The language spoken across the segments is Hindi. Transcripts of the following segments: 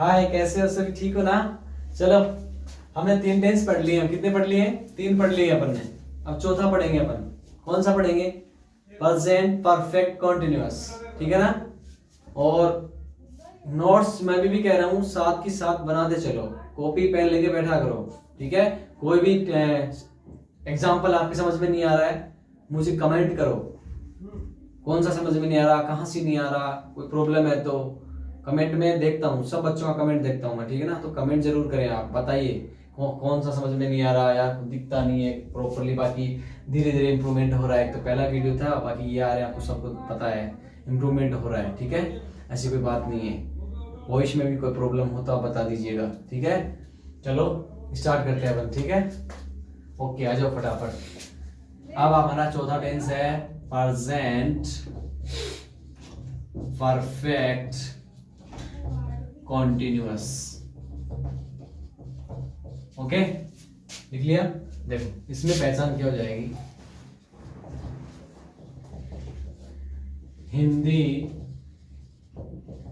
हाय, कैसे हो सभी? ठीक हो ना? चलो, हमने 3 टेंस पढ़ लिए हैं। कितने पढ़ लिए हैं? 3 पढ़ लिए अपन ने। अब चौथा पढ़ेंगे अपन। कौन सा पढ़ेंगे? Present perfect continuous. ठीक है ना? और नोट्स मैं भी कह रहा हूँ साथ की साथ बनाते चलो, कॉपी पेन लेके बैठा करो। ठीक है? कोई भी एग्जाम्पल आपके समझ में नहीं आ रहा है, मुझे कमेंट करो। कौन सा समझ में नहीं आ रहा, कहाँ से नहीं आ रहा, कोई प्रॉब्लम है तो कमेंट में देखता हूँ, सब बच्चों का कमेंट देखता हूँ मैं। ठीक है ना? तो कमेंट जरूर करें, आप बताइए कौन सा समझ में नहीं आ रहा या दिखता नहीं है प्रॉपरली। बाकी धीरे धीरे इंप्रूवमेंट हो रहा है। तो पहला वीडियो था, बाकी ये आ रहे हैं, आपको सबको पता है इंप्रूवमेंट हो रहा है। ठीक है? ऐसी कोई बात नहीं है। वॉइस में भी कोई प्रॉब्लम हो तो आप बता दीजिएगा। ठीक है? चलो स्टार्ट करते हैं अपन। ठीक है? ओके, आ जाओ फटाफट। अब हमारा चौथा टेंस है प्रेजेंट परफेक्ट कॉन्टिन्यूअस। ओके, लिख लिया? देखो, इसमें पहचान क्या हो जाएगी। हिंदी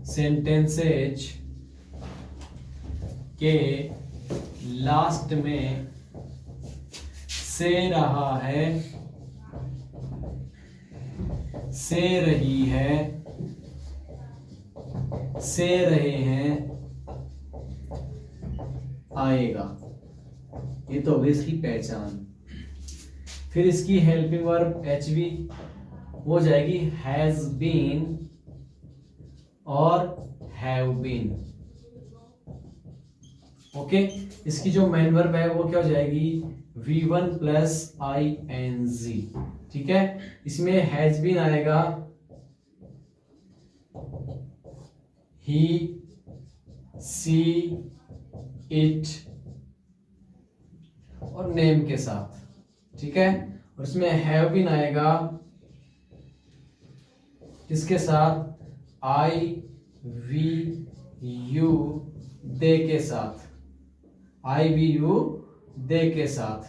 सेंटेंसेज के लास्ट में से रहा है, से रही है, से रहे हैं आएगा। ये तो होगी इसकी पहचान। फिर इसकी हेल्पिंग वर्ब HV हो जाएगी हैज बीन और हैव बीन। ओके, इसकी जो मेन वर्ब है वो क्या हो जाएगी? V1 plus ING। ठीक है? इसमें हैज बीन आएगा ही, सी, इट और नेम के साथ। ठीक है? और इसमें हैव बीन आएगा किसके साथ? I, V, U, दे के साथ। I, V, U, दे के साथ।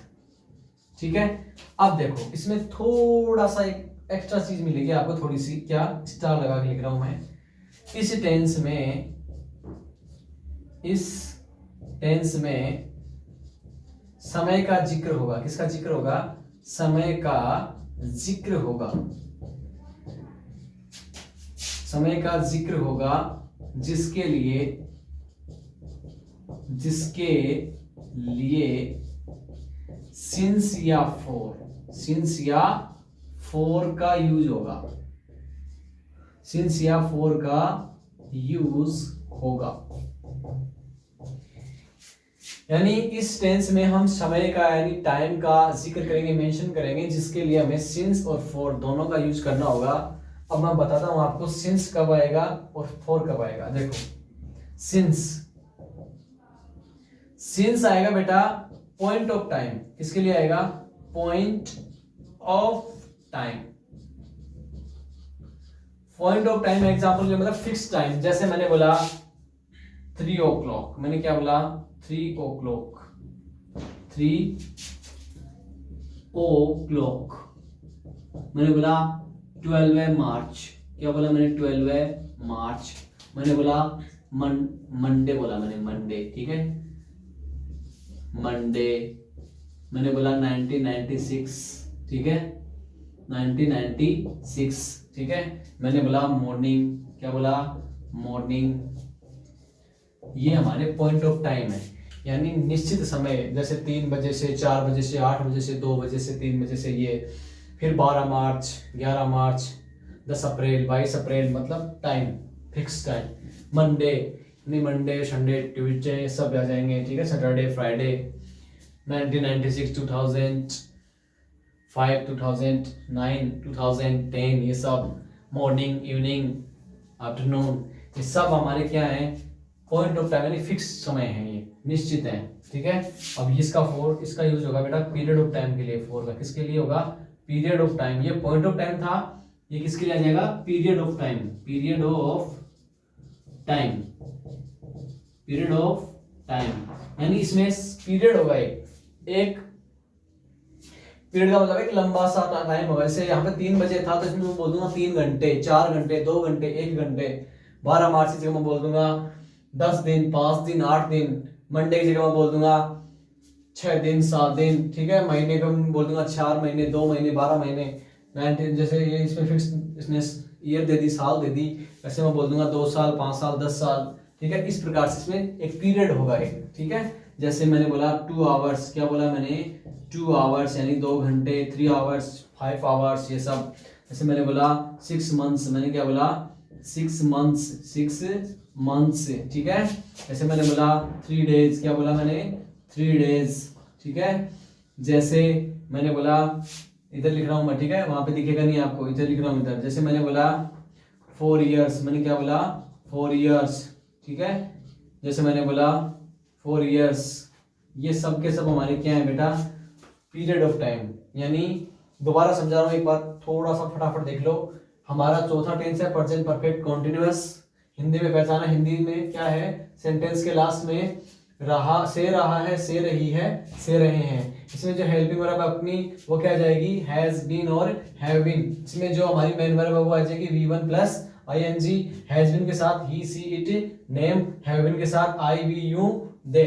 ठीक है? अब देखो, इसमें थोड़ा सा एक एक्स्ट्रा चीज मिलेगी आपको, थोड़ी सी। क्या? स्टार लगा के लिख रहा हूं मैं। इस टेंस में समय का जिक्र होगा। किसका जिक्र होगा? समय का जिक्र होगा। समय का जिक्र होगा जिसके लिए सिंस या फोर का यूज होगा। सिंस या फोर का यूज होगा। यानी इस टेंस में हम समय का यानी टाइम का जिक्र करेंगे, मेंशन करेंगे, जिसके लिए हमें सिंस और फोर दोनों का यूज करना होगा। अब मैं बताता हूं आपको सिंस कब आएगा और फोर कब आएगा। देखो, सिंस आएगा बेटा पॉइंट ऑफ टाइम। किसके लिए आएगा? Point of time. Point of time example मतलब फिक्स टाइम। जैसे मैंने बोला 3 o'clock, मैंने क्या बोला? 3 o'clock, 3 o'clock। मैंने बोला 12 मार्च। क्या बोला मैंने? 12 मार्च। मैंने बोला मंडे बोला मैंने, मंडे। ठीक है? मंडे। मैंने बोला 1996। ठीक है? 1996। ठीक है? मैंने बोला मॉर्निंग। क्या बोला? मॉर्निंग। ये हमारे पॉइंट ऑफ टाइम है, यानी निश्चित समय। जैसे 3 बजे से 4 बजे से 8 बजे से 2 बजे से 3 बजे से ये। फिर 12 मार्च, 11 मार्च, 10 अप्रैल, 22 अप्रैल, मतलब time, fix time. Monday, Monday, Sunday, Tuesday सब आ जाएंगे। ठीक है? Saturday, Friday. 1996, 2005, 2009, 2010, ये सब। मॉर्निंग, इवनिंग, आफ्टरनून, ये सब हमारे क्या है? पॉइंट ऑफ टाइम, यानी फिक्स समय है, ये निश्चित है। ठीक है? अब इसका यूज होगा बेटा पीरियड ऑफ टाइम के लिए। फोर का किसके लिए होगा? Period of time. ये पॉइंट ऑफ टाइम था, ये किसके लिए आ जाएगा? Period of time. Period of time, period of time, यानी इसमें पीरियड होगा एक पीरियड का मतलब एक लंबा सा टाइम होगा। जैसे यहाँ पे 3 बजे था तो इसमें मैं बोल दूंगा 3 घंटे, 4 घंटे, 2 घंटे, 1 घंटे। 12 मार्च की जगह मैं बोल दूंगा 10 दिन, 5 दिन, 8 दिन, मंडे की जगह मैं बोल दूंगा 6 दिन, 7 दिन, ठीक है। महीने को मैं बोल दूंगा 4 महीने, 2 महीने, 12 महीने, 19, जैसे ये इसमें फिक्स इसने ईयर दे दी, साल दे दी, वैसे मैं बोल दूंगा 2 साल, 5 साल, 10 साल, ठीक है। इस प्रकार से इसमें एक पीरियड होगा एक, ठीक है। जैसे मैंने बोला 2 आवर्स, क्या बोला मैंने, 2 आवर्स यानी 2 घंटे, 3 आवर्स, 5 आवर्स, ये सब। जैसे मैंने बोला 6 मंथ्स, मैंने क्या बोला 6 मंथ्स, 6 मंथ्स, ठीक है। जैसे मैंने बोला 3 डेज, क्या बोला मैंने 3 डेज, ठीक है। जैसे मैंने बोला, इधर लिख रहा हूं मैं, ठीक है, वहां पे दिखेगा नहीं आपको, इधर लिख रहा हूं इधर। जैसे मैंने बोला 4 इयर्स, मैंने क्या बोला 4 इयर्स, ठीक है। जैसे मैंने बोला 4 इयर्स, ये सब के सब हमारे क्या है बेटा, पीरियड ऑफ टाइम। यानी दोबारा समझा रहा हूं, एक बार थोड़ा सा फटाफट देख लो। हमारा चौथा टेंस है प्रेजेंट परफेक्ट कॉन्टिन्यूअस। हिंदी में पहचाना, हिंदी में क्या है, सेंटेंस के लास्ट में रहा है, से रही है, से रहे हैं। इसमें जो हेल्पिंग वर्ब अपनी वो क्या आ जाएगी, हैज बीन और हैव बीन। इसमें जो हमारी मेन वर्ब है वो आ जाएगी V1 plus ing। Has been के साथ ही, सी, इट, नेम। हैव बीन के साथ आई, वी, यू, दे।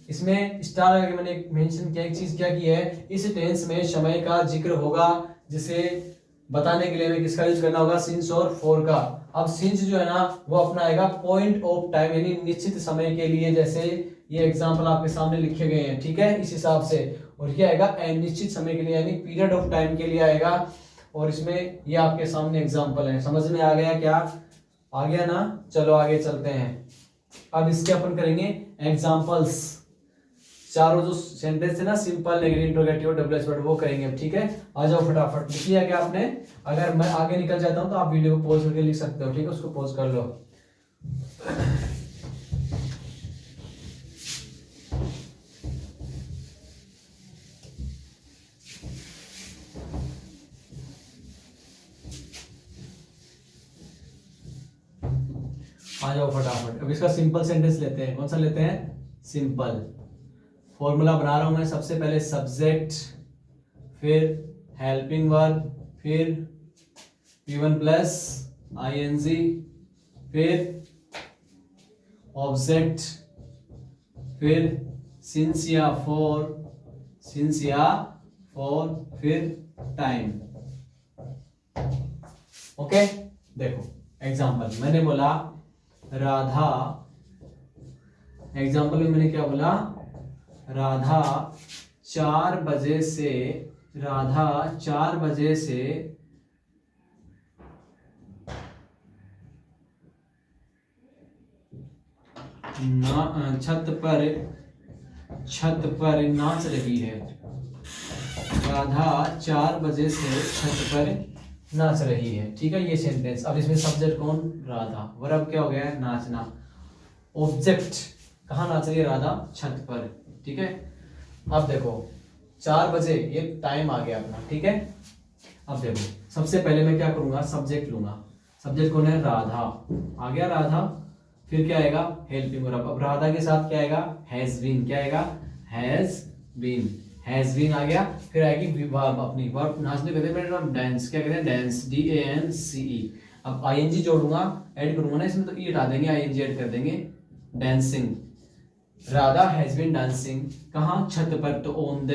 इसमें स्टार लगा के मैंने मेंशन किया, एक चीज क्या की है, इस टेंस में समय का जिक्र होगा, जिसे बताने के लिए हमें किसका यूज करना होगा, सिंस और फॉर का। अब सिंस जो है ना वो अपना आएगा पॉइंट ऑफ टाइम, यानी निश्चित समय के लिए, जैसे ये एग्जांपल आपके सामने लिखे गए हैं, ठीक है, इस हिसाब से। और ये आएगा निश्चित समय के लिए, यानी पीरियड ऑफ टाइम के लिए आएगा। और इसमें ये आपके सामने एग्जांपल है, समझ में आ गया क्या, आ गया ना। चलो आगे चलते हैं। अब इसके अपन करेंगे एग्जांपल्स। चारों जो सेंटेंस है ना, simple, negative, interrogative, double H word, वो करेंगे अब, ठीक है। आ जाओ फटाफट, लिख लिया क्या आपने। अगर मैं आगे निकल जाता हूं तो आप वीडियो को पॉज करके लिख सकते हो, ठीक है, उसको पॉज कर लो। आ जाओ फटाफट। अब इसका सिंपल सेंटेंस लेते हैं, कौन सा लेते हैं, सिंपल। फॉर्मूला बना रहा हूं मैं, सबसे पहले सब्जेक्ट, फिर हेल्पिंग वर्ब, फिर V1 प्लस ing, फिर ऑब्जेक्ट, फिर सिंस या फॉर, फिर टाइम। ओके, देखो एग्जांपल मैंने बोला राधा, एग्जांपल में मैंने क्या बोला, राधा 4 बजे से, राधा 4 बजे से छत पर नाच रही है। राधा 4 बजे से छत पर नाच रही है, ठीक है, ये सेंटेंस। अब इसमें सब्जेक्ट कौन, राधा, वर्ब क्या हो गया है, नाचना। ऑब्जेक्ट, कहाँ नाच रही है राधा, छत पर, ठीक है। अब देखो 4 बजे, ये टाइम आ गया अपना, ठीक है। अब देखो सबसे पहले मैं क्या करूंगा, सब्जेक्ट लूंगा। सब्जेक्ट कौन है, राधा, आ गया राधा। फिर क्या आएगा, हेल्पिंग वर्ब। अब राधा के साथ क्या आएगा, हैज बीन, क्या आएगा, हैज बीन, हैज बीन आ गया। फिर आएगी वर्ब अपनी, वर्ब नाचने कहते हैं, डांस, क्या कहते हैं, डांस, DANCE। अब ING जोड़ूंगा, ऐड करूंगा ना इसमें, तो ई हटा देंगे, ING ऐड कर देंगे, dancing. Radha has been dancing, कहाँ, छत पर, तो ऑन द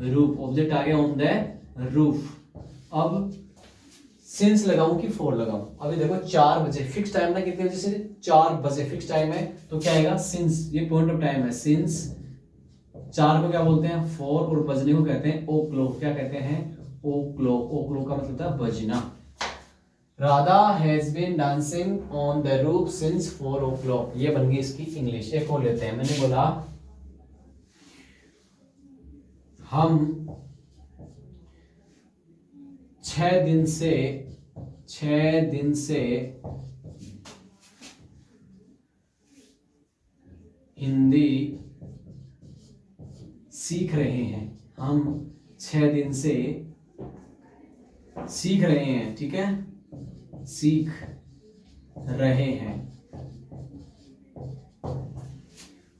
रूफ, ऑब्जेक्ट आ गया ऑन द रूफ। अब सिंस लगाऊं कि फॉर लगाऊं, अभी देखो 4 बजे फिक्स टाइम ना, कितने बजे से, 4 बजे फिक्स टाइम है, तो क्या आएगा, सिंस, ये पॉइंट ऑफ टाइम है, सिंस। 4 को क्या बोलते हैं, 4, और बजने को कहते हैं ओ क्लॉक, क्या कहते हैं, ओ क्लॉक। ओ क्लॉक का मतलब था बजना। Radha has been dancing on the roof since 4 o'clock, ये बन गई इसकी इंग्लिश। एक और लेते हैं, मैंने बोला हम 6 दिन से हिंदी सीख रहे हैं। हम 6 दिन से सीख रहे हैं, ठीक है, सीख रहे हैं।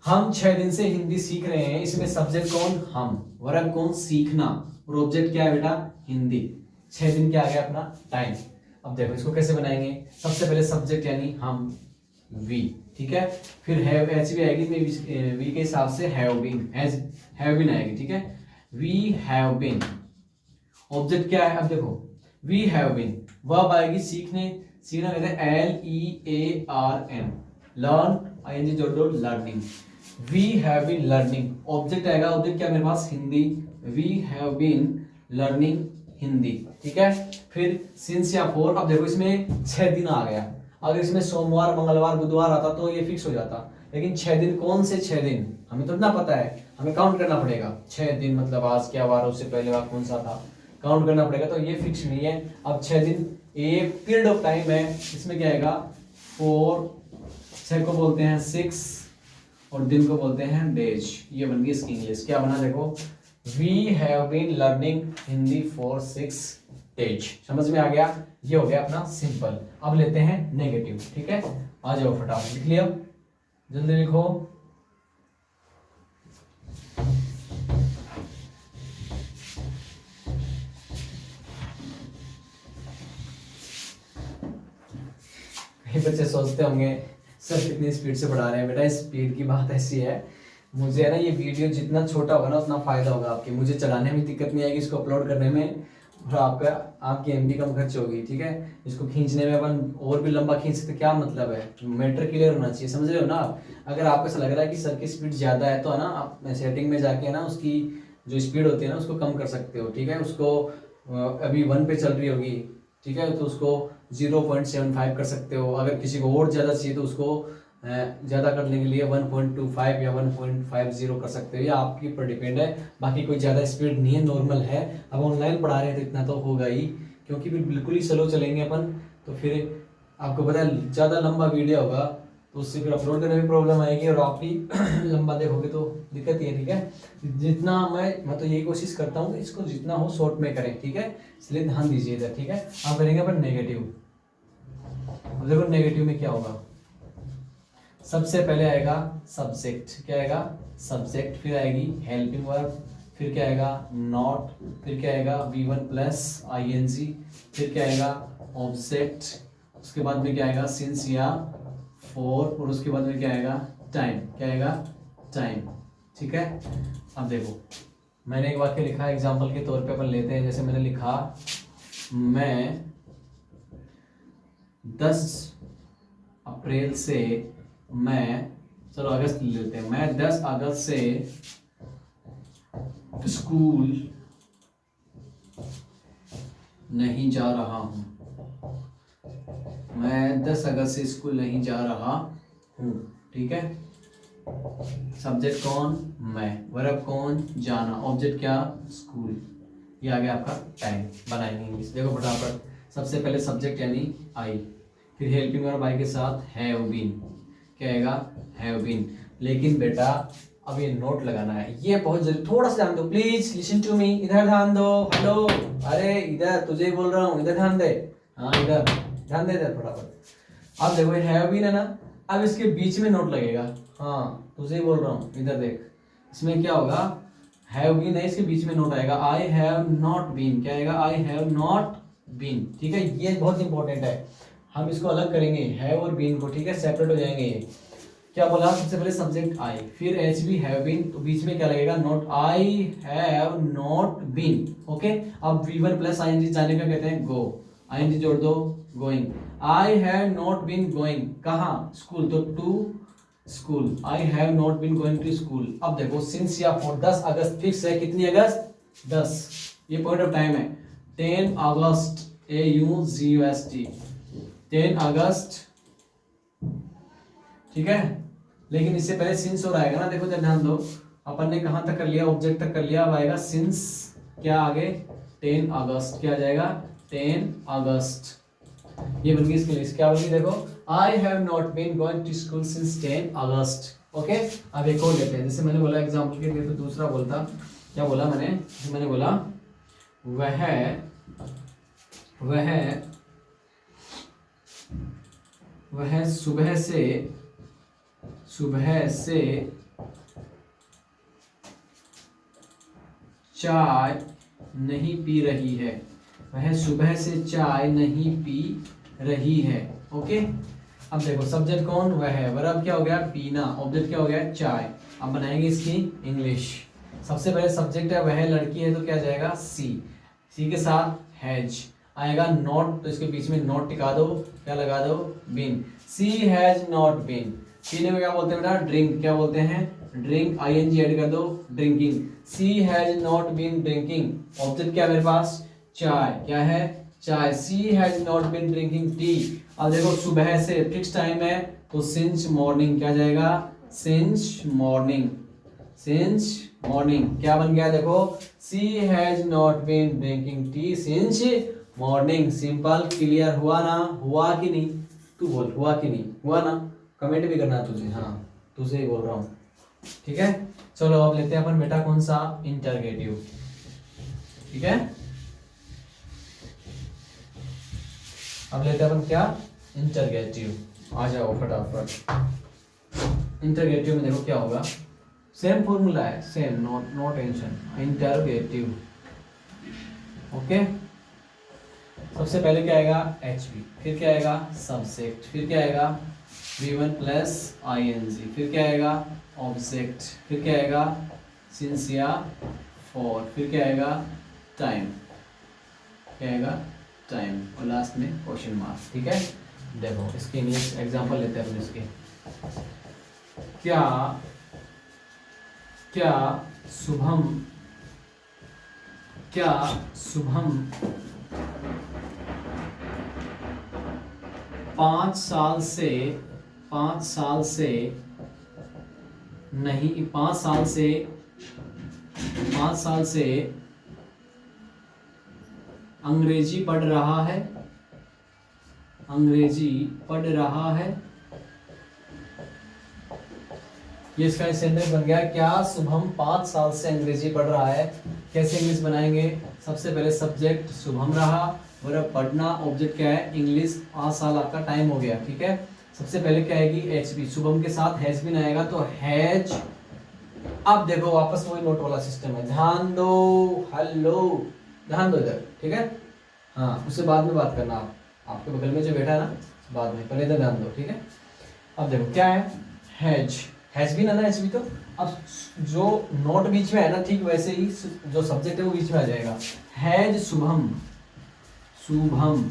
हम 6 दिन से हिंदी सीख रहे हैं, इसमें सब्जेक्ट कौन, हम, वर्ब कौन, सीखना, और ऑब्जेक्ट क्या है बेटा, हिंदी। 6 दिन क्या आ गया अपना, टाइम। अब देखो इसको कैसे बनाएंगे, सबसे पहले सब्जेक्ट यानी हम, वी, ठीक है। फिर हैव एच भी आएगी, वी के हिसाब से हैव बीन, हैव बीन आएगी, ठीक है। वी हैव बीन, ऑब्जेक्ट क्या है, अब देखो वी हैव बीन, वर्ब आएगी सीखने, सीखना कहते हैं LEARN, लर्न, ING जोड़ दो, learning. We have been learning, object आएगा, ऑब्जेक्ट क्या मेरे पास, Hindi, we have been learning Hindi, ठीक है। फिर सिंस या फॉर, अब देखो इसमें 6 दिन आ गया, अगर इसमें सोमवार मंगलवार बुधवार आता तो ये फिक्स हो जाता, लेकिन 6 दिन कौन से 6 दिन हमें तो ना पता है, हमें काउंट करना पड़ेगा। 6 दिन मतलब आज क्या वार, उससे पहले वार कौन सा था, काउंट करना पड़ेगा, तो ये फिक्स नहीं है। अब 6 दिन एक पीरियड ऑफ टाइम है, इसमें क्या आएगा, 4, 6 को बोलते हैं 6 और दिन को बोलते हैं डेज, ये बन गई इसकी इंग्लिश। क्या बना देखो, we have been learning Hindi for 6 days, समझ में आ गया, ये हो गया अपना सिंपल। अब लेते हैं नेगेटिव, ठीक है, आ जाओ फटाफट लिख लिया, जल्दी लिखो। कई बच्चे सोचते होंगे सर कितनी स्पीड से पढ़ा रहे हैं, बेटा स्पीड की बात ऐसी है, मुझे है ना ये वीडियो जितना छोटा होगा ना उतना फायदा होगा आपके, मुझे चलाने में दिक्कत नहीं आएगी, इसको अपलोड करने में, और आपकी MB कम खर्च होगी, ठीक है। इसको खींचने में अपन और भी लंबा खींच सकते, क्या मतलब है, मैटर क्लियर होना चाहिए, समझ रहे हो ना आप। अगर आपको ऐसा लग रहा है कि सर की स्पीड ज़्यादा है तो है ना, आप सेटिंग में जाके ना उसकी जो स्पीड होती है ना उसको कम कर सकते हो, ठीक है। उसको अभी 1 पे चल रही होगी, ठीक है, तो उसको 0.75 कर सकते हो, अगर किसी को और ज़्यादा चाहिए तो उसको ज़्यादा करने के लिए 1.25 या 1.50 कर सकते हो, ये आपके ऊपर डिपेंड है। बाकी कोई ज़्यादा स्पीड नहीं है, नॉर्मल है। अब ऑनलाइन पढ़ा रहे हैं तो इतना तो होगा ही, क्योंकि फिर बिल्कुल ही स्लो चलेंगे अपन, तो फिर आपको पता है ज़्यादा लंबा वीडियो होगा तो उससे फिर अपलोड करने में प्रॉब्लम आएगी, और आप भी लंबा देखोगे तो दिक्कत ही है, ठीक है। जितना मैं तो यही कोशिश करता हूँ कि इसको जितना हो शॉर्ट में करें, ठीक है, इसलिए ध्यान दीजिए इधर, ठीक है। आप करेंगे अपन नेगेटिव, देखो नेगेटिव में क्या होगा, सबसे पहले आएगा सब्जेक्ट, क्या आएगा, सब्जेक्ट, फिर आएगी हेल्पिंग वर्ब, फिर क्या आएगा, नॉट, फिर क्या आएगा, V1 प्लस ING, फिर क्या आएगा, ऑब्जेक्ट, उसके बाद में क्या आएगा, सिंस या फॉर, और उसके बाद में क्या आएगा, टाइम, क्या आएगा, टाइम, ठीक है। अब देखो मैंने एक वाक्य लिखा, एग्जाम्पल के तौर पे अपन लेते हैं, जैसे मैंने लिखा, मैं 10 अप्रैल से, मैं, चलो अगस्त ले लेते हैं, मैं 10 अगस्त से स्कूल नहीं जा रहा हूँ, मैं 10 अगस्त से स्कूल नहीं जा रहा हूँ, ठीक है। सब्जेक्ट कौन, मैं, वर्ब कौन, जाना, ऑब्जेक्ट क्या, स्कूल, ये आ गया आपका टाइम। बनाएंगे इंग्लिश, देखो फटाफट, सबसे पहले सब्जेक्ट यानी आई, फिर हेल्पिंग वर्ब आई के साथ हैव बीन, क्या आएगा, हैव बीन। लेकिन बेटा अब ये नोट लगाना है, ये बहुत जरूरी, थोड़ा सा ध्यान दो प्लीज, लिसन टू मी, इधर ध्यान दो, हेलो, अरे इधर तुझे ही बोल रहा हूँ, इधर ध्यान दे, हाँ इधर ध्यान दे इधर फटाफट। अब देखो हैव बीन है ना, अब इसके बीच में नोट लगेगा, हाँ तुझे ही बोल रहा हूँ, इधर देख, इसमें क्या होगा, हैव बीन है, इसके बीच में नोट आएगा, आई हैव नॉट बीन, क्या आएगा, आई हैव नॉट बीन, ठीक है। ये बहुत इंपॉर्टेंट है, हम इसको अलग करेंगे हैव और बीन को, ठीक है, सेपरेट हो जाएंगे ये। क्या बोला, सबसे पहले सब्जेक्ट आई, फिर एच बी हैव बीन, तो बीच में क्या लगेगा, not, I have not been, okay. अब V1 प्लस ING, जाने का कहते हैं गो, ING जोड़ दो, going, I have not been going, कहाँ, स्कूल, तो to school, I have not been going to school. अब देखो सिंस या फॉर, 10 अगस्त फिक्स है, कितनी अगस्त, 10, ये पॉइंट ऑफ टाइम है, 10 अगस्त, AUGUST, 10 अगस्त, ठीक है। लेकिन इससे पहले सिंस और आएगा ना, देखो ध्यान दो, अपन ने कहां तक कर लिया, ऑब्जेक्ट तक कर लिया, अब आएगा सिंस, क्या आगे, 10 अगस्त, क्या आ जाएगा, 10 अगस्त, ये बन गई इसके लिए, क्या बन गई देखो, I have not been going to school since 10 August, okay. अब एक और लेते हैं, जैसे मैंने बोला एग्जाम्पल के लिए, तो दूसरा बोलता, क्या बोला मैंने बोला, वह सुबह से चाय नहीं पी रही है, वह सुबह से चाय नहीं पी रही है, ओके। अब देखो सब्जेक्ट कौन, वह है, वर्ब क्या हो गया पीना, ऑब्जेक्ट क्या हो गया चाय। अब बनाएंगे इसकी इंग्लिश। सबसे पहले सब्जेक्ट है वह लड़की है, तो क्या जाएगा सी, सी के साथ हैज आएगा, नॉट तो इसके बीच में नॉट टिका दो, क्या लगा दो been, she has not been. पीने में क्या बोलते हैं बेटा ड्रिंक, क्या बोलते हैं ड्रिंक, आईएनजी ऐड कर दो drinking, she has not been drinking. Object क्या है मेरे पास चाय, क्या है चाय, she has not been drinking tea. अब देखो सुबह से फिक्स टाइम है, तो सिंस मॉर्निंग क्या जाएगा सिंस मॉर्निंग, सिंस मॉर्निंग क्या बन गया देखो, she has not been drinking tea since morning. Simple clear हुआ ना, हुआ कि नहीं, तू बोल हुआ कि नहीं, हुआ ना, कमेंट भी करना तुझे, हाँ तुझे ही बोल रहा हूँ, ठीक है। चलो अब लेते हैं अपन बेटा कौन सा इंटरगेटिव, ठीक है। अब लेते हैं अपन क्या इंटरगेटिव, आ जाओ फटाफट। इंटरगेटिव में देखो क्या होगा, सेम फॉर्मूला है, same, no tension, interrogative okay. सबसे पहले क्या आएगा HV, फिर क्या आएगा सब्जेक्ट, फिर क्या आएगा V1 प्लस ING, फिर क्या आएगा ऑब्जेक्ट, फिर क्या आएगा सिंस या फॉर, फिर क्या आएगा टाइम, क्या आएगा टाइम, और लास्ट में क्वेश्चन मार्क, ठीक है। देखो इसके इंग्लिश एग्जांपल लेते हैं इसके, क्या क्या शुभम, क्या शुभम 5 साल से नहीं 5 साल से अंग्रेजी पढ़ रहा है, अंग्रेजी पढ़ रहा है। ये इसका सेंटेंस बन गया, क्या शुभम 5 साल से अंग्रेजी पढ़ रहा है। कैसे इंग्लिश बनाएंगे, सबसे पहले सब्जेक्ट शुभम रहा, वर्ब पढ़ना, ऑब्जेक्ट क्या है इंग्लिश, 5 साल आपका टाइम हो गया, ठीक है। सबसे पहले क्या आएगी HB, शुभम के साथ हैज बीन आएगा, तो हैज। अब देखो वापस वही नोट वाला सिस्टम है, ध्यान दो, हेलो ध्यान दो इधर, ठीक है। हाँ उससे बाद में बात करना, आप आपके बगल में जो बैठा है ना बाद में, पहले इधर ध्यान दो, ठीक है। अब देखो क्या है हैज बीन है ना HB, तो अब जो नोट बीच में है ना, ठीक वैसे ही जो सब्जेक्ट है वो बीच में आ जाएगा, हैज शुभम, शुभम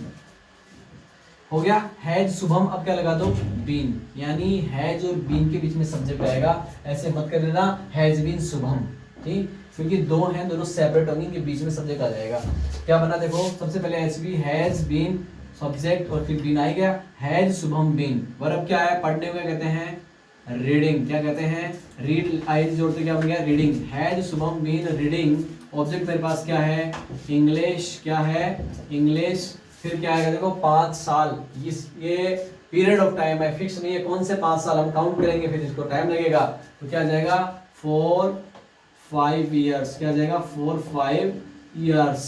हो गया हैज शुभम। अब क्या लगा दो बीन, यानी हैज और बीन के बीच में सब्जेक्ट आएगा, ऐसे मत कर देना हैज बीन शुभम, ठीक, क्योंकि दो हैं दोनों सेपरेट होंगे, इनके बीच में सब्जेक्ट आ जाएगा। क्या बना देखो, सबसे पहले HB हैज बीन सब्जेक्ट और फिर बीन आ गया, हैज शुभम बीन। वर्ब क्या है पढ़ने को कहते हैं रीडिंग, क्या कहते हैं रीड, आई जोड़ते क्या बन गया reading, has Shubham been reading. Object मेरे पास क्या है इंग्लिश, क्या है इंग्लिश। फिर क्या आएगा देखो 5 साल, ये पीरियड ऑफ टाइम है, फिक्स नहीं है कौन से 5 साल, हम काउंट करेंगे फिर इसको टाइम लगेगा, तो क्या आ जाएगा 4-5 ईयर्स, क्या आ जाएगा 4-5 ईयर्स।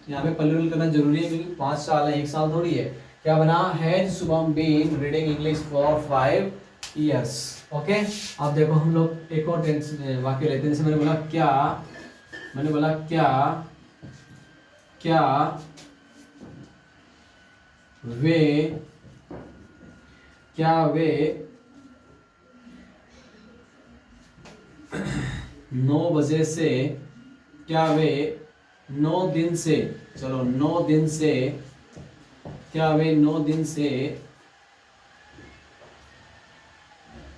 यहाँ पे पल्लू करना जरूरी है क्योंकि 5 साल है, 1 साल थोड़ी है। क्या बना has Shubham been reading English for 5 years, okay. अब देखो हम लोग एक और टेंस वाक्य लेते हैं, जैसे मैंने बोला क्या वे 9 बजे से, क्या वे 9 दिन से, चलो 9 दिन से, क्या वे 9 दिन से,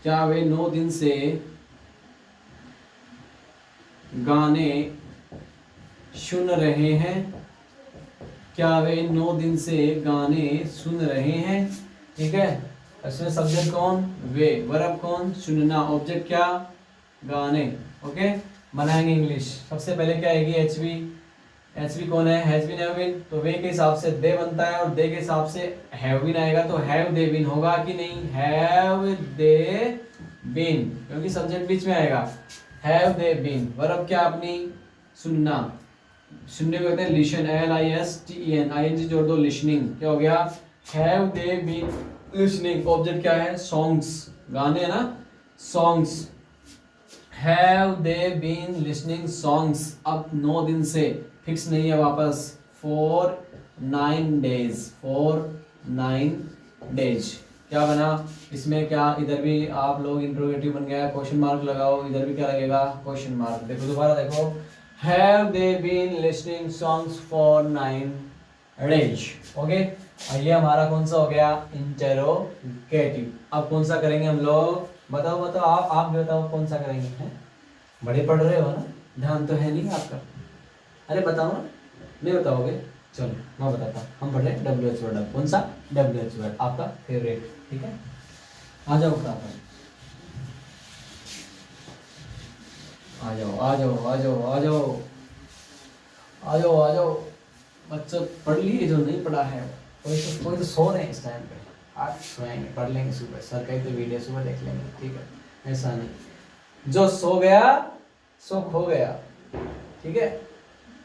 क्या वे 9 दिन से गाने सुन रहे हैं, क्या वे 9 दिन से गाने सुन रहे हैं, ठीक है। इसमें सब्जेक्ट कौन वे, वर्ब कौन सुनना, ऑब्जेक्ट क्या गाने, ओके। बनाएंगे इंग्लिश, सबसे पहले क्या आएगी HB कौन है हैज बीन हैव बीन, तो वे के हिसाब से दे बनता है और दे के हिसाब से हैव बीन आएगा, तो हैव दे बीन होगा कि नहीं, हैव दे बीन, क्योंकि सब्जेक्ट बीच में आएगा, हैव दे बीन। वर्ब क्या अपनी सुनना, सुनने को कहते हैं लिशन, LISTEN, ING जोड़ दो लिसनिंग, क्या हो गया have they been listening. Object क्या है सॉन्ग्स, गाने है ना songs, have they been listening songs. अब 9 दिन से फिक्स नहीं है, वापस for 9 days, क्या बना इसमें, क्या इधर भी आप लोग इंट्रोगेटिव बन गया, क्वेश्चन मार्क लगाओ, इधर भी क्या लगेगा क्वेश्चन मार्क। देखो दोबारा देखो, have they been listening songs for 9 days। ओके, ये हमारा कौन सा हो गया इंटेरोगेटिव। अब कौन सा करेंगे हम लोग, बताओ बताओ, आप भी बताओ कौन सा करेंगे हैं? बड़े पढ़ रहे हो ना, ध्यान तो है नहीं आपका। अरे बताओ ना, नहीं बताओगे, चलो मैं बताता हूँ। हम पढ़ रहे हैं WH वर्ड। कौन सा WH वर्ड आपका फेवरेट, ठीक है। आ जाओ फटाफट, आ जाओ आ जाओ आ जाओ आ जाओ आ जाओ आ जाओ। बच्चों पढ़ लिए जो नहीं पढ़ा है, कोई तो सो रहे हैं इस टाइम पे। आज सोएंगे, पढ़ लेंगे सुबह, सर कहीं तो वीडियो सुबह देख लेंगे, ठीक है। ऐसा नहीं, जो सो गया सो खो गया, ठीक है।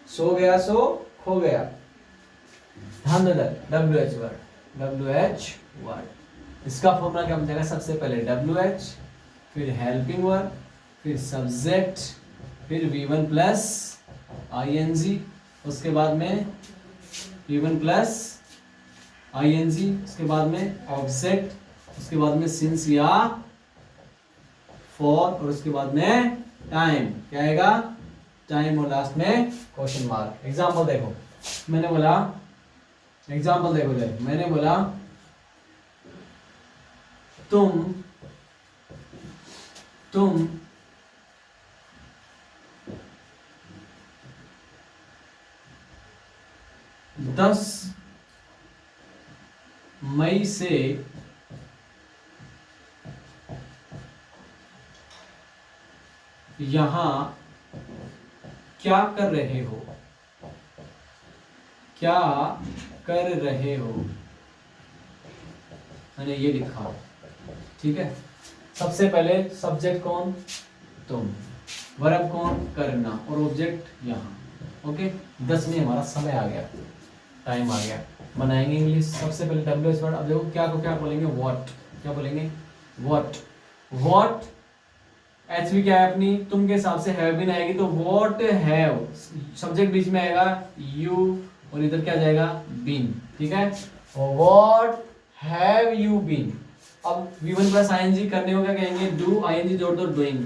सो गया सो खो गया। ध्यान दो इधर, WH वर्ड, WH वर्ड। इसका फॉर्मूला क्या बन जाएगा, सबसे पहले WH, फिर हेल्पिंग वर्ब, फिर सब्जेक्ट, फिर V1 प्लस ING, उसके बाद में V1 प्लस ING, उसके बाद में ऑब्जेक्ट, उसके बाद में सिंस या फॉर, और उसके बाद में टाइम। क्या आएगा, टाइम, और लास्ट में क्वेश्चन मार्क। एग्जाम्पल देखो, मैंने बोला एग्जाम्पल देखो, मैंने बोला तुम 10 मई से यहां क्या कर रहे हो, क्या कर रहे हो, मैंने ये लिखा, ठीक है। सबसे पहले सब्जेक्ट कौन, तुम, वर्ब कौन, करना, और ऑब्जेक्ट यहाँ। ओके, 10 में हमारा समय आ गया, टाइम आ गया। बनाएंगे इंग्लिश। सबसे पहले WH वर्ड। अब देखो क्या को क्या बोलेंगे, व्हाट। क्या बोलेंगे, व्हाट। व्हाट HV क्या है अपनी, तुम के हिसाब से हैव बीन आएगी, तो व्हाट हैव, सब्जेक्ट बीच में आएगा यू, और इधर क्या जाएगा बीन, ठीक है। What have you been. अब V1 प्लस ING करने को क्या कहेंगे, डू, ING जोड़ दो, doing.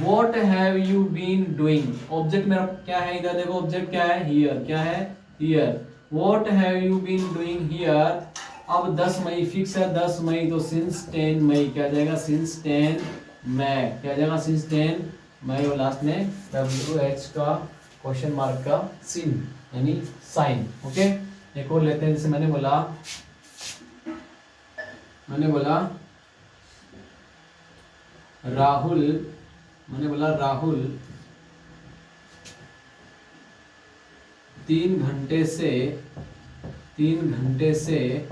What have you been doing. Object मेरा क्या है, इधर देखो ऑब्जेक्ट क्या है, हियर। क्या है, here. What have you been doing here. अब 10 मई फिक्स है, 10 मई, तो सिंस 10 मई क्या जाएगा, सिंस 10 मई, क्या जाएगा, सिंस 10 मई, और लास्ट में WH का क्वेश्चन मार्क का सीन यानी साइन। ओके, एक और लेते हैं। जैसे मैंने बोला राहुल, मैंने बोला राहुल 3 घंटे से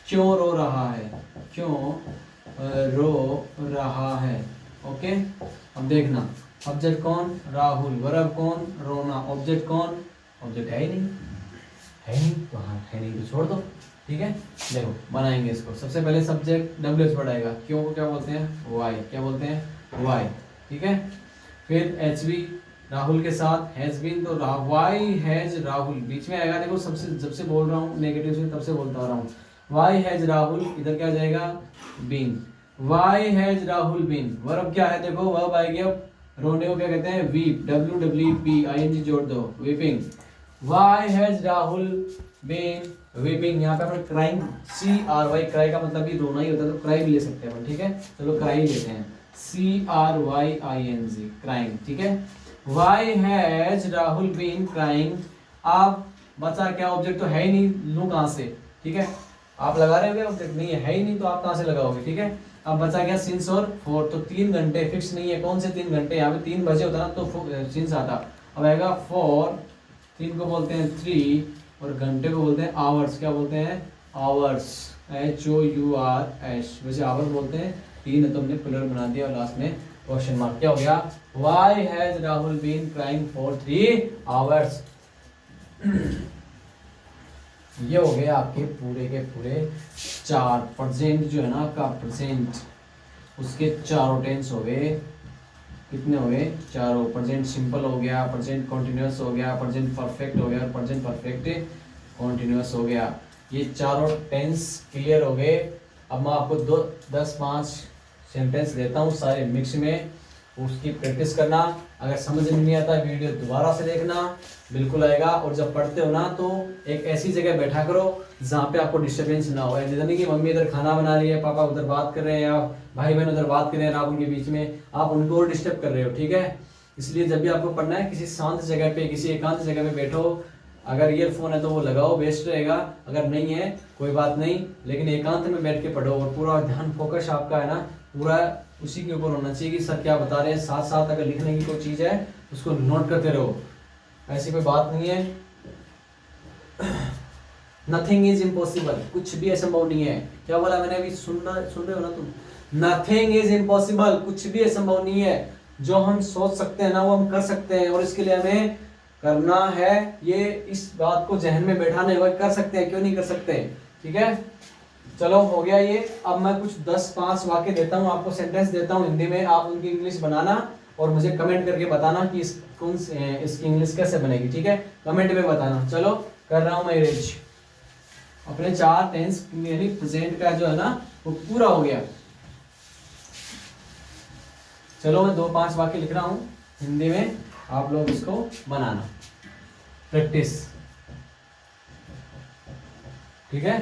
क्यों रो रहा है, क्यों रो रहा है। ओके, अब देखना, ऑब्जेक्ट कौन, राहुल, वर्ब कौन, रोना, ऑब्जेक्ट कौन, ऑब्जेक्ट है ही नहीं, तो हाँ है नहीं तो छोड़ दो, ठीक है। देखो बनाएंगे इसको। सबसे पहले सब्जेक्ट WH वर्ड आएगा, क्यों को क्या बोलते हैं, वाई, क्या बोलते हैं, वाई, ठीक है। फिर HV राहुल के साथ हैज बीन, तो वाई हैज राहुल बीच में आएगा। देखो सबसे जब से बोल रहा हूँ नेगेटिव से, तब से बोलता आ रहा हूँ, वाई हैज राहुल, इधर क्या जाएगा been, why has Rahul been. Verb क्या है, देखो वर्ब आएगी, अब रोने को क्या कहते हैं, वीप, WWP, ING जोड़ दो, weeping. Why has Rahul been weeping. यहाँ पे अपन क्राइंग, CRY, क्राई का मतलब भी रोना ही होता है, तो क्राई भी ले सकते हैं अपन, ठीक है। चलो क्राई लेते हैं, CRYING, क्राइंग, ठीक है। Why has Rahul been crying. आप बचा क्या, ऑब्जेक्ट तो है ही नहीं, लू कहाँ से, ठीक है। आप लगा रहे हो, ऑब्जेक्ट नहीं है ही नहीं, तो आप कहाँ से लगाओगे, ठीक है। अब बचा क्या, सिंस और फॉर, तो 3 घंटे फिक्स नहीं है, कौन से 3 घंटे, यहाँ पे 3 बजे होता ना तो सिंस आता। अब आएगा फॉर, 3 को बोलते हैं 3, और घंटे को बोलते हैं आवर्स। क्या बोलते हैं, आवर्स, HOURS। वैसे आवर्स बोलते हैं, 3 है तो हमने प्लूरल बना दिया, और लास्ट में क्वेश्चन मार्क। क्या हो गया, why has Rahul been crying for 3 hours. ये हो गए आपके पूरे के पूरे 4 प्रेजेंट जो है ना आपका प्रेजेंट, उसके 4 टेंस हो गए। कितने हो गए, 4। प्रेजेंट सिंपल हो गया, प्रेजेंट कॉन्टिन्यूअस हो गया, प्रेजेंट परफेक्ट हो गया, और प्रेजेंट परफेक्ट कॉन्टिन्यूअस हो गया। ये चारों टेंस क्लियर हो गए। अब मैं आपको 5 सेंटेंस देता हूँ सारे मिक्स में, उसकी प्रैक्टिस करना। अगर समझ में नहीं आता वीडियो दोबारा से देखना, बिल्कुल आएगा। और जब पढ़ते हो ना तो एक ऐसी जगह बैठा करो जहाँ पे आपको डिस्टर्बेंस ना हो। जैसे नहीं कि मम्मी इधर खाना बना रही है, पापा उधर बात कर रहे हैं, या भाई बहन उधर बात कर रहे हैं, आप उनके बीच में आप उनको और डिस्टर्ब कर रहे हो, ठीक है। इसलिए जब भी आपको पढ़ना है किसी शांत जगह पे, किसी एकांत जगह पे बैठो। अगर ईयरफोन है तो वो लगाओ, बेस्ट रहेगा। अगर नहीं है कोई बात नहीं, लेकिन एकांत में बैठ के पढ़ो और पूरा ध्यान फोकस आपका है ना पूरा उसी के ऊपर होना चाहिए कि सर क्या बता रहे हैं। साथ साथ अगर लिखने की कोई चीज़ है उसको नोट करते रहो, ऐसी कोई बात नहीं है। नथिंग इज इम्पॉसिबल, कुछ भी असंभव नहीं है। क्या बोला मैंने अभी, सुन रहे हो ना तुम? नथिंग इज इम्पॉसिबल, कुछ भी असंभव नहीं है। जो हम सोच सकते हैं ना वो हम कर सकते हैं, और इसके लिए हमें करना है ये, इस बात को जहन में बैठाने हुए कर सकते हैं, क्यों नहीं कर सकते, ठीक है। चलो हो गया ये। अब मैं कुछ 10-5 वाक्य देता हूँ आपको, सेंटेंस देता हूँ हिंदी में, आप उनकी इंग्लिश बनाना और मुझे कमेंट करके बताना कि इसकी इंग्लिश कैसे बनेगी, ठीक है। कमेंट में बताना। चलो कर रहा हूँ मैं अरेंज। अपने 4 टेंस यानी प्रेजेंट का जो है ना वो पूरा हो गया। चलो मैं 2-5 वाक्य लिख रहा हूँ हिंदी में, आप लोग इसको बनाना, प्रैक्टिस, ठीक है।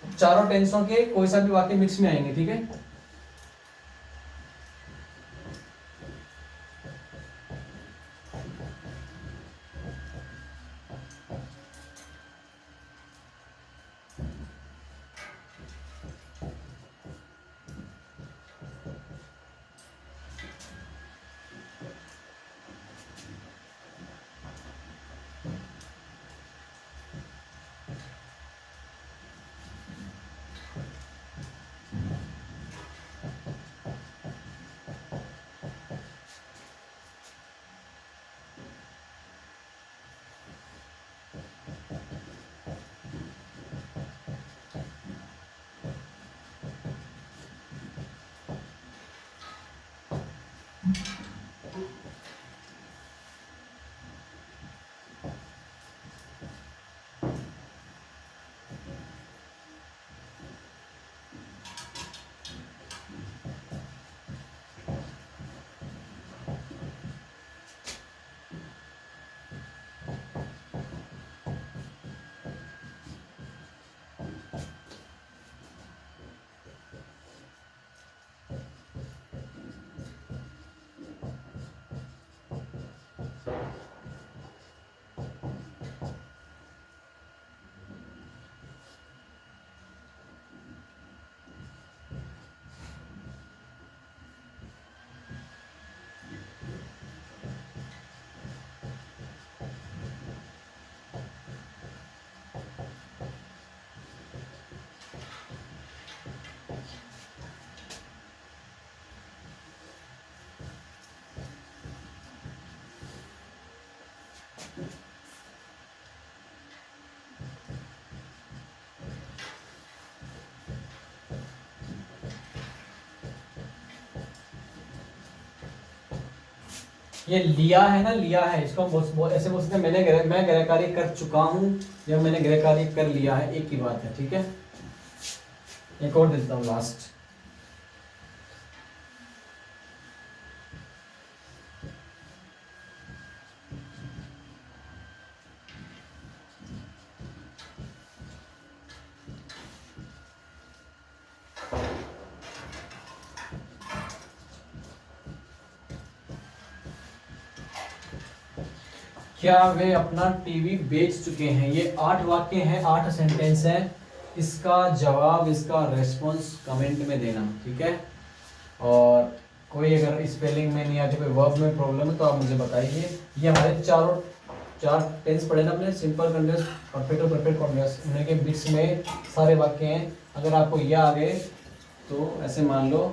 चारों टेंसों के कोई सा भी वाक्य मिक्स में आएंगे, ठीक है। ये लिया है ना, लिया है, इसको हम ऐसे बोल सकते हैं मैं गृह कार्य कर चुका हूँ या मैंने गृह कार्य कर लिया है, एक ही बात है, ठीक है। एक और देता हूँ लास्ट। क्या वे अपना टीवी बेच चुके हैं। ये 8 वाक्य हैं, 8 सेंटेंस हैं। इसका जवाब, इसका रेस्पॉन्स कमेंट में देना, ठीक है। और कोई अगर स्पेलिंग में नहीं आती, कोई वर्ब में प्रॉब्लम है तो आप मुझे बताइए। ये हमारे चार टेंस पढ़े ना अपने, सिंपल कंटिन्यूअस, परफेक्ट और परफेक्ट कंटिन्यूअस, उन्हीं के बीच में सारे वाक्य हैं। अगर आपको ये आ गए तो ऐसे मान लो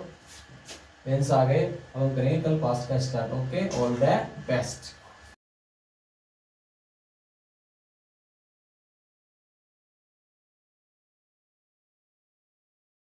टेंस आ गए, अब हम करेंगे कल पास्ट का start. Okay, all the best.